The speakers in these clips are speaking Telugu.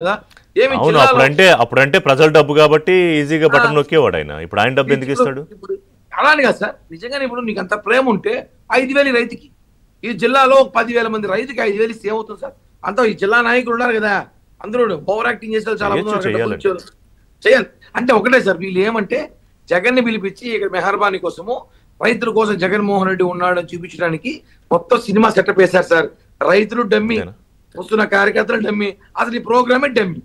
కదా. ఏమి అవును. జిల్లాలో అప్పుడంటే ప్రజల డబ్బు కాబట్టి ఈజీగా ఆ, బటన్ నొక్కేవాడు ఆయన. ఇప్పుడు ఆయన డబ్బు ఎందుకు ఇప్పుడు ఇస్తాడు? ఇప్పుడు అలానే కదా సార్, నిజంగానే ఇప్పుడు నీకు అంత ప్రేమ ఉంటే 5,000 రైతుకి, ఈ జిల్లాలో 10,000 మంది రైతుకి 5,000 ఇస్తే ఏమవుతుంది సార్? అంతా ఈ జిల్లా నాయకులు ఉన్నారు కదా, అందరూ ఓవర్ యాక్టింగ్ చేసే వాళ్ళు చాలా మంది చెయ్యొచ్చు, ఉన్నారు కదా, డబ్బులు చెయ్యాలండి. ఇచ్చేవాళ్ళు. చేయాలి అంటే ఒకటే సార్, వీళ్ళు ఏమంటే జగన్ని పిలిపించి ఇక్కడ మెహర్బానీ కోసము, రైతుల కోసం జగన్మోహన్ రెడ్డి ఉన్నాడని చూపించడానికి మొత్తం సినిమా సెటప్ వేశారు సార్. రైతులు డమ్మి, అంతేనా? వస్తున్న కార్యకర్తలు డమ్మి, అసలు ఈ ప్రోగ్రామే డమ్మి.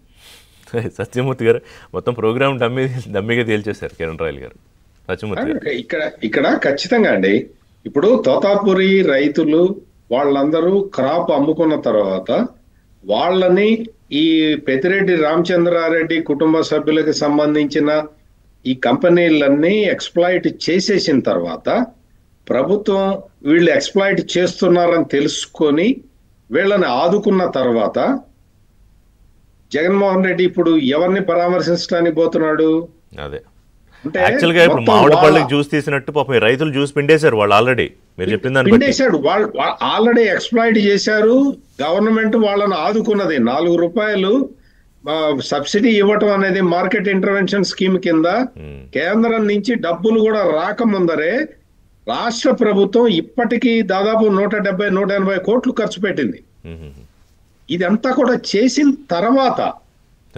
సత్యమూర్తి గారు మొత్తం ప్రోగ్రామ్ డమ్మీగా తేల్చేశారు కిరణ్ రాయల్ గారు. సత్యమూర్తి గారు. ఇక్కడ ఇక్కడ ఖచ్చితంగా అండి. ఇప్పుడు తోతాపురి రైతులు వాళ్ళందరూ క్రాప్ అమ్ముకున్న తర్వాత వాళ్ళని ఈ పెద్దిరెడ్డి రామచంద్రారెడ్డి కుటుంబ సభ్యులకు సంబంధించిన ఈ కంపెనీలన్నీ ఎక్స్ప్లాయిట్ చేసేసిన తర్వాత ప్రభుత్వం వీళ్ళు ఎక్స్ప్లాయిట్ చేస్తున్నారని తెలుసుకొని వీళ్ళని ఆదుకున్న తర్వాత జగన్మోహన్ రెడ్డి ఇప్పుడు ఎవరిని పరామర్శించడానికి పోతున్నాడు అదే అంటే యాక్చువల్గా ఇప్పుడు మొత్తం మామిడిపళ్ళకి జ్యూస్ తీసినట్టు పాపం ఈ రైతులు జ్యూస్ పిండేశారు వాళ్ళు ఆల్రెడీ. మీరు చెప్పిన దాన్ని బట్టి పిండేశాడు. వాళ్ళు ఆల్రెడీ ఎక్స్ప్లాయిట్ చేశారు. గవర్నమెంట్ వాళ్ళని ఆదుకున్నది. 4 రూపాయలు సబ్సిడీ ఇవ్వటం అనేది మార్కెట్ ఇంటర్వెన్షన్ స్కీమ్ కింద కేంద్రం నుంచి డబ్బులు కూడా రాకముందరే రాష్ట్ర ప్రభుత్వం ఇప్పటికీ దాదాపు 170-180 కోట్లు ఖర్చు పెట్టింది. ఇదంతా కూడా చేసిన తర్వాత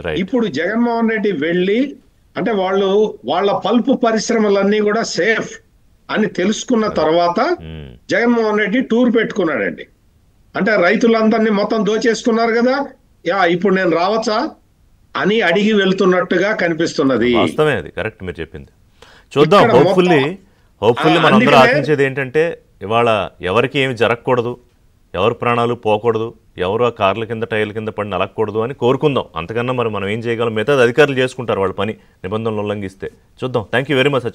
రైట్. ఇప్పుడు జగన్మోహన్ రెడ్డి వెళ్ళి అంటే వాళ్ళ పల్పు పరిశ్రమలన్నీ కూడా సేఫ్ అని తెలుసుకున్న తర్వాత జగన్మోహన్ రెడ్డి టూర్ పెట్టుకున్నాడండి. అంటే రైతులందరినీ మొత్తం దోచేసుకున్నారు కదా, ఇప్పుడు నేను రావచ్చా అని అడిగి వెళ్తున్నట్టుగా కనిపిస్తున్నది. వాస్తవమే, అది కరెక్ట్ మీరు చెప్పింది. చూద్దాం. ఇక్కడ హోప్ఫుల్లీ మనందరూ అందుకనే ఆశించేది ఏంటంటే ఇవాళ ఎవరికి ఏమి జరగకూడదు, ఎవరు ప్రాణాలు పోకూడదు, ఎవరు ఆ కార్ల కింద టైర్ల కింద పడి నలగకూడదు అని కోరుకుందాం. అంతకన్నా మరి మనం ఏం చేయగలం? మిగతాది అధికారులు చేసుకుంటారు వాళ్ళ పని, నిబంధనలు ఉల్లంఘిస్తే. చూద్దాం. Thank you very much.